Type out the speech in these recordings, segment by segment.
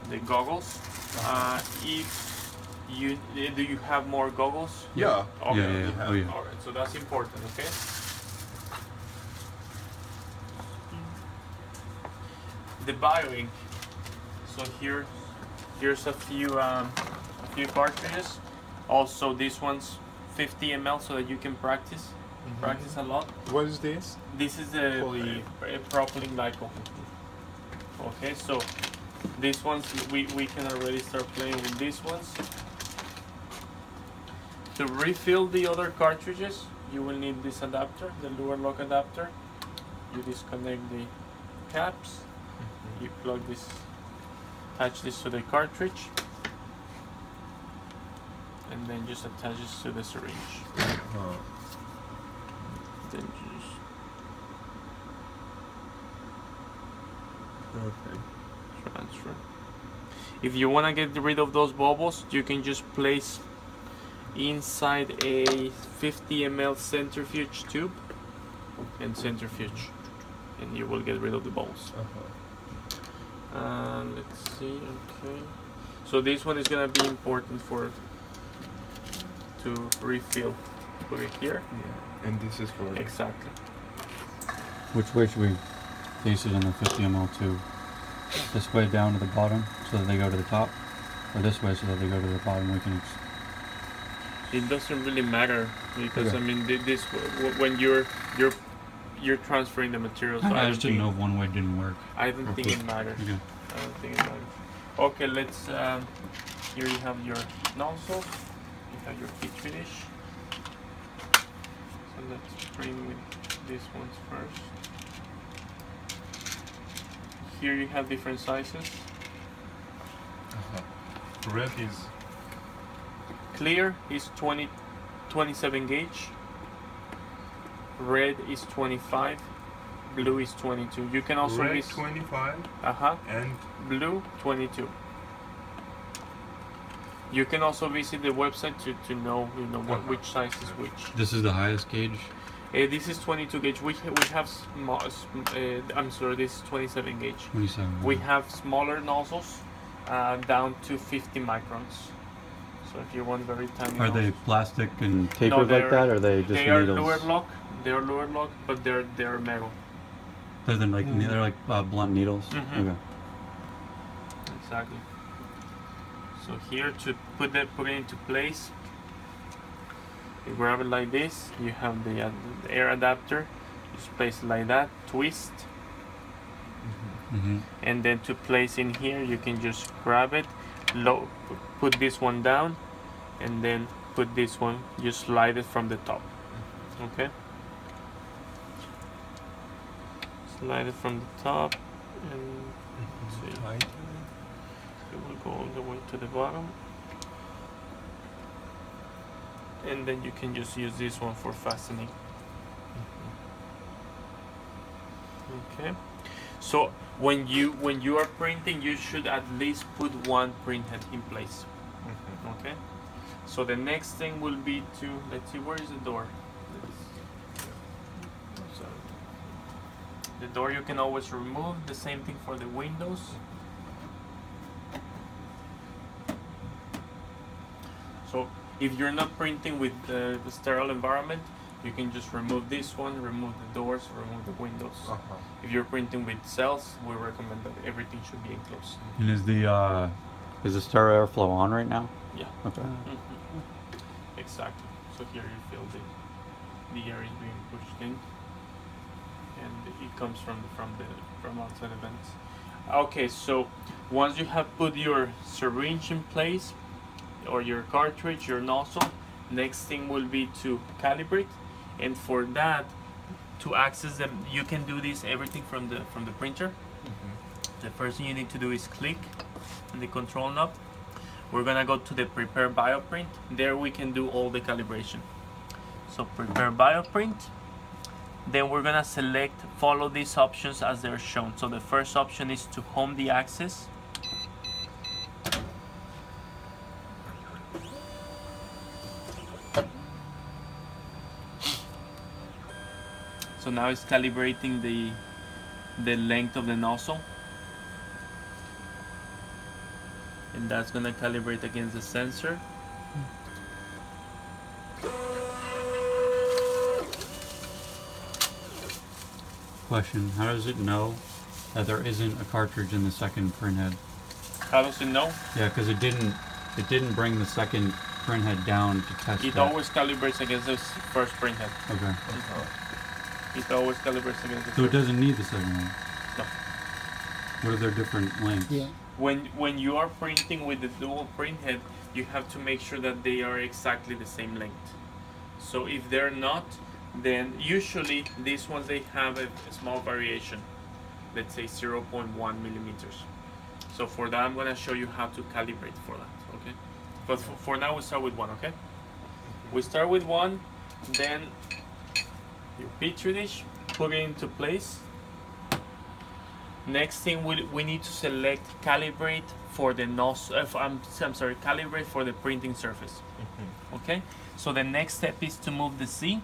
the goggles. If you do, you have more goggles? Yeah. Okay. Yeah. Oh yeah. All right. So that's important. Okay. The bio ink. So here's a few cartridges. Also, this one's 50 ml, so that you can practice a lot. What is this? This is a propylene glycol. Okay, so these ones we can already start playing with these ones. To refill the other cartridges, you will need this adapter, the lure lock adapter. You disconnect the caps. You plug this, attach this to the cartridge, and then just attach this to the syringe. Then just transfer. If you want to get rid of those bubbles, you can just place inside a 50 ml centrifuge tube and centrifuge, and you will get rid of the bubbles. Let's see. Okay, so this one is gonna be important to refill. Put it here. Yeah, and this is for Exactly. Which way should we place it in the 50 ml tube? This way down to the bottom so that they go to the top, or this way so that they go to the bottom? We can. It doesn't really matter because Okay. I mean this when you're transferring the materials. So I just didn't know if one way didn't work. I don't think it matters. Okay. I don't think it matters. Okay, let's. Here you have your nozzles. You have your heat finish. So let's print with these ones first. Here you have different sizes. Red is Clear is 27 gauge. Red is 25. Blue is 22. You can also red use 25 and blue 22. You can also visit the website to know which size is which. This is the highest gauge. This is 22 gauge. We have I'm sorry, this is 27 gauge. 27. We have smaller nozzles down to 50 microns. So if you want very tiny Are they nozzles. plastic and tapered No, like that, or are they just they are needles? lure lock. They are lure lock, but they're metal. They're like blunt needles. Mhm. Okay. Exactly. So here to put it into place, you grab it like this. You have the air adapter. Just place it like that. Twist, and then to place in here, you can just grab it, put this one down, and then put this one. Just slide it from the top. Okay. Slide it from the top, and let's see. It will go all the way to the bottom, and then you can just use this one for fastening. Okay, so when you are printing, you should at least put one printhead in place. Okay, so the next thing will be to, let's see, where is the door? The door you can always remove. The same thing for the windows. So if you're not printing with the sterile environment, you can just remove this one, remove the doors, remove the windows. If you're printing with cells, we recommend that everything should be enclosed. And is the stereo airflow on right now? Yeah. Okay. Exactly. So here you feel the air is being pushed in, and it comes from outside the vents. Okay, so once you have put your syringe in place, or your cartridge, your nozzle, next thing will be to calibrate, and for that, to access them, you can do this everything from the printer. The first thing you need to do is click on the control knob. We're gonna go to the prepare bioprint. There we can do all the calibration. So prepare bioprint. Then we're gonna follow these options as they're shown. So the first option is to home the axis. So now it's calibrating the length of the nozzle. and that's gonna calibrate against the sensor. Question: how does it know that there isn't a cartridge in the second printhead? How does it know? Yeah, because it didn't bring the second printhead down to test It that. always calibrates against the first printhead. Okay. It always calibrates against the So it first. doesn't need the second one? No. What are their different lengths? Yeah. When you are printing with the dual printhead, you have to make sure that they are exactly the same length. So if they're not, then usually these ones they have a small variation, let's say 0.1 millimeters. So for that, I'm gonna show you how to calibrate for that. Okay. But for now, we start with one. Okay. We start with one, then your petri dish, put it into place. Next thing we need to select calibrate for the nozzle. I'm sorry, calibrate for the printing surface. Okay. So the next step is to move the Z.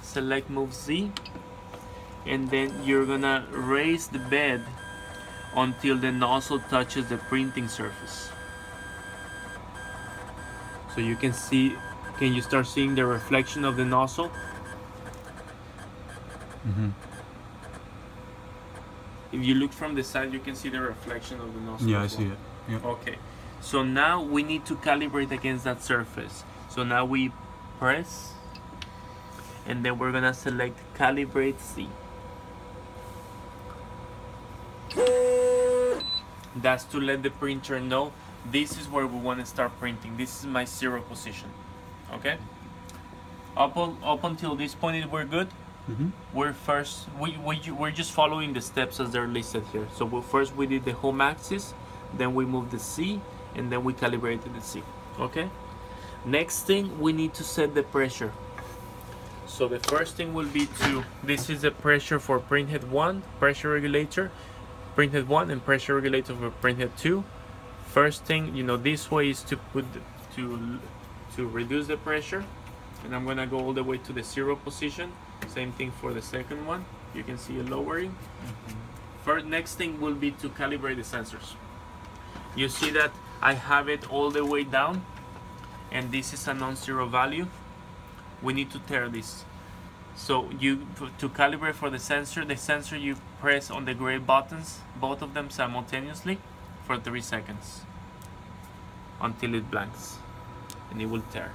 Select move Z, and then you're gonna raise the bed until the nozzle touches the printing surface. So you can see. Can you start seeing the reflection of the nozzle? Mm-hmm. If you look from the side, you can see the reflection of the nozzle. Yeah, I as see well. it. Yep. Okay, so now we need to calibrate against that surface. So now we press, and then we're gonna select calibrate C. That's to let the printer know this is where we want to start printing. This is my 0 position. Okay. Up until this point, we're good. Mm-hmm. We're just following the steps as they're listed here. So first we did the home axis, then we moved the C, and then we calibrated the C. Okay. Next thing, we need to set the pressure. So the first thing will be this is the pressure for printhead 1, pressure regulator, printhead 1, and pressure regulator for printhead 2. First thing, this way is to put to reduce the pressure, and I'm gonna go all the way to the 0 position. Same thing for the second one. You can see a lowering. First, next thing will be to calibrate the sensors. You see that I have it all the way down, and this is a non-zero value. We need to tear this. So to calibrate for the sensor you press on the gray buttons, both of them simultaneously, for 3 seconds until it blanks, and it will tear.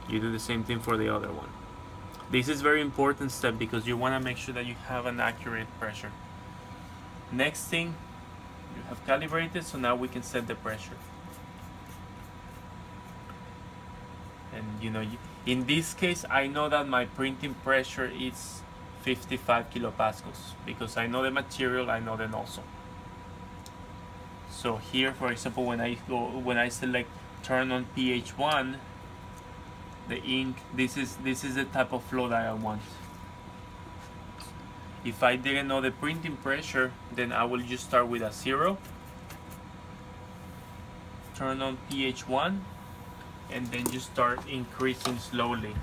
You do the same thing for the other one. This is very important step because you want to make sure that you have an accurate pressure. Next thing, you have calibrated, so now we can set the pressure. And in this case, I know that my printing pressure is 55 kilopascals because I know the material, I know the nozzle. So here, for example, when I select turn on pH1, the ink, this is the type of flow that I want. If I didn't know the printing pressure, then I will just start with a 0, turn on pH1, and then just start increasing slowly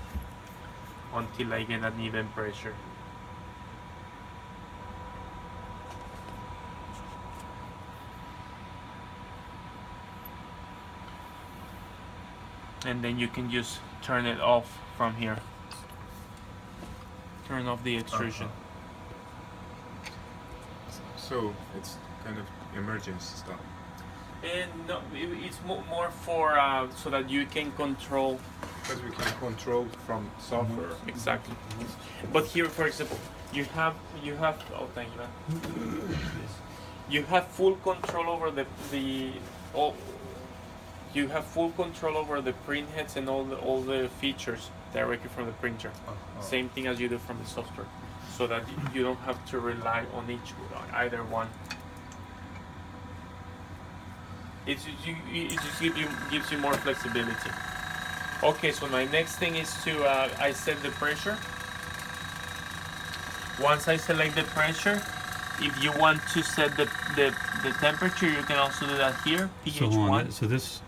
until I get an even pressure. And then you can just turn it off from here. Turn off the extrusion. So it's kind of emergency stuff. And no, it's more for so that you can control. Because we can control from software. Exactly. But here, for example, you have. Oh, thank you, man. You have full control over you have full control over the print heads and all the features directly from the printer. Same thing as you do from the software, so that you don't have to rely on either one. It just gives you more flexibility. Okay, so my next thing is to I set the pressure. Once I select the pressure, if you want to set the temperature, you can also do that here. pH1. So this,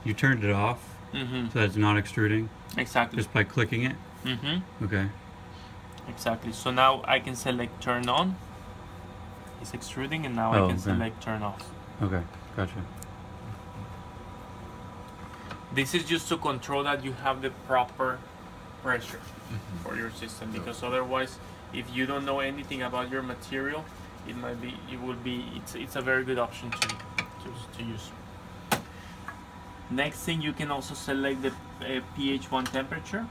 you turned it off, Mm-hmm. so that it's not extruding, Exactly. just by clicking it. Mm-hmm. Okay. Exactly. So now I can select turn on. It's extruding, and now I can select turn off. Okay, gotcha. This is just to control that you have the proper pressure for your system, because otherwise, if you don't know anything about your material, it's a very good option to use. Next thing, you can also select the pH 1 temperature.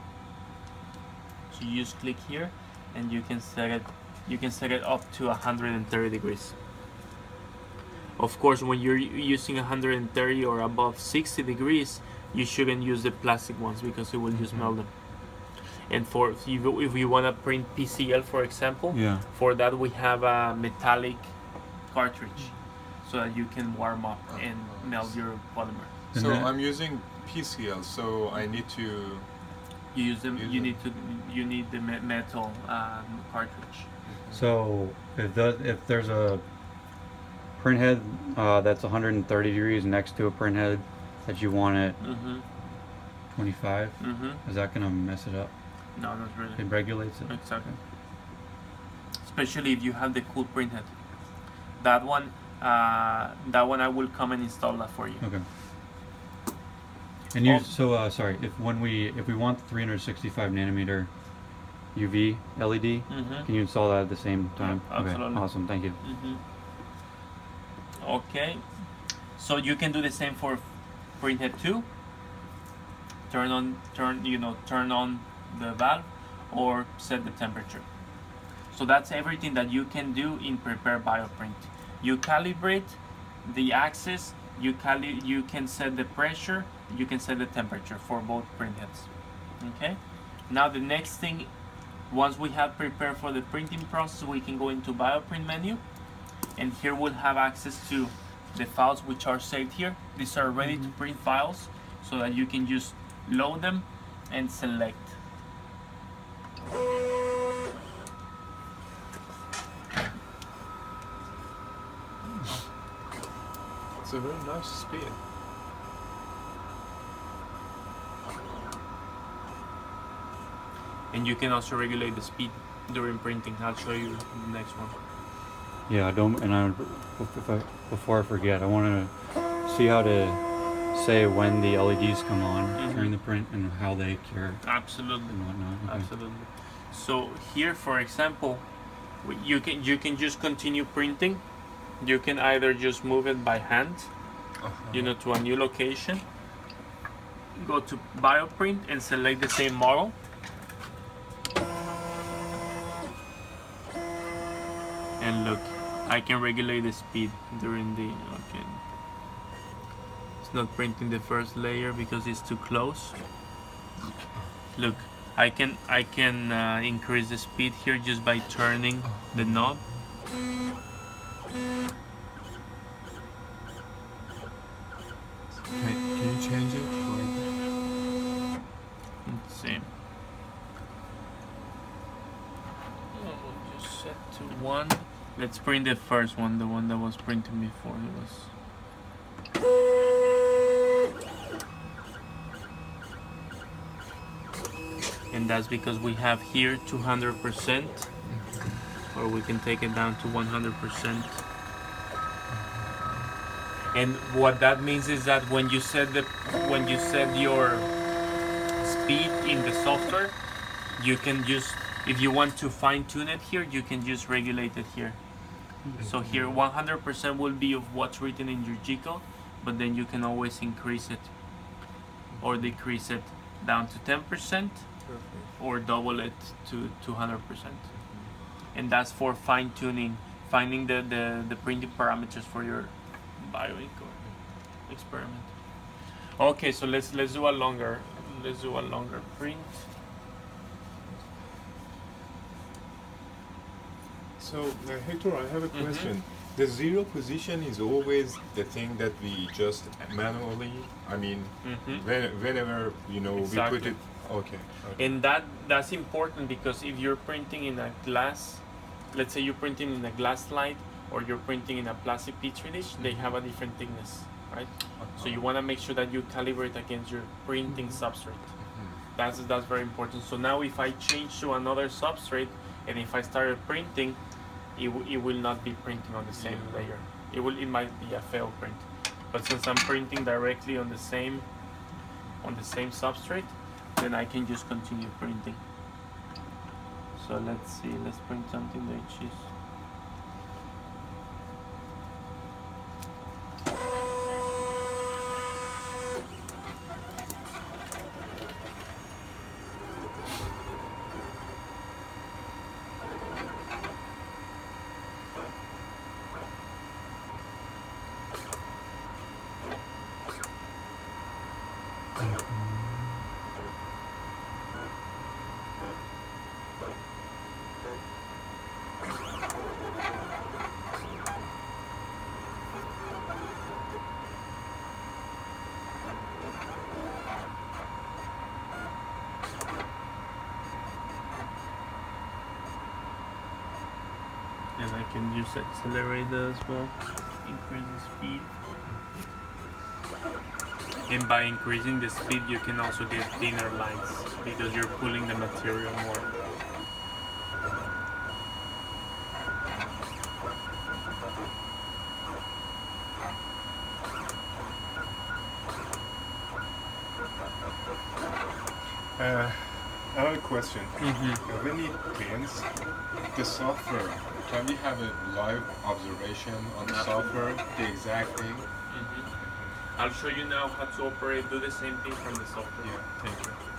So you just click here, and you can set it up to 130 degrees. Of course, when you're using 130 or above 60 degrees, you shouldn't use the plastic ones because it will just melt them. And if you want to print PCL, for example, for that we have a metallic cartridge, so that you can warm up and melt your polymer. So I'm using PCL, so I need to. You use them. You need the metal cartridge. So if there's a print head that's 130 degrees next to a print head that you want at 25, is that gonna mess it up? No, not really. It regulates it. Exactly. Especially if you have the cool print head. That one I will come and install that for you. Okay. And you sorry, if we want 365 nanometer UV LED, can you install that at the same time? Yeah, absolutely. Okay, awesome, thank you. Okay, so you can do the same for printhead 2. Turn on the valve or set the temperature. So that's everything that you can do in Prepare Bioprint. You calibrate the axis, you can set the pressure, you can set the temperature for both printheads. Okay, now the next thing, once we have prepared for the printing process, we can go into Bioprint menu, and here we'll have access to the files which are saved here. These are ready to print files, so that you can just load them and select. It's a very nice speed. And you can also regulate the speed during printing. I'll show you the next one. Yeah, before I forget, I want to see how to say when the LEDs come on during the print and how they cure. Absolutely. And whatnot. Okay. Absolutely. So here, for example, you can just continue printing. You can either just move it by hand, to a new location. Go to Bioprint and select the same model. And look, I can regulate the speed during the, it's not printing the first layer because it's too close. Look, I can increase the speed here just by turning the knob. Can you change it? Let's see. We'll just set to 1. Let's print the first one, the one that was printing before. And that's because we have here 200%, or we can take it down to 100%. And what that means is that when you set your speed in the software, you can just, if you want to fine tune it here, you can just regulate it here. So here 100% will be of what's written in your G code, but then you can always increase it or decrease it down to 10% or double it to 200%. And that's for fine tuning, finding the printing parameters for your bioink or experiment. Okay, so let's do a longer print. So, Hector, I have a question. The zero position is always the thing that we just manually, whenever, Exactly. we put it, okay. And that's important because if you're printing in a glass, let's say you're printing in a glass slide or you're printing in a plastic petri dish, they have a different thickness, right? So you want to make sure that you calibrate against your printing substrate. That's very important. So now if I change to another substrate and if I started printing, it will not be printing on the same layer. It might be a failed print. But since I'm printing directly on the same on the same substrate, then I can just continue printing. So let's see, let's print something that is and I can use accelerator as well, increase the speed. And by increasing the speed, you can also get thinner lines because you're pulling the material more. Another question. When it prints, the software, can we have a live observation on the software, the exact thing? I'll show you now how to operate, do the same thing from the software. Yeah, thank you.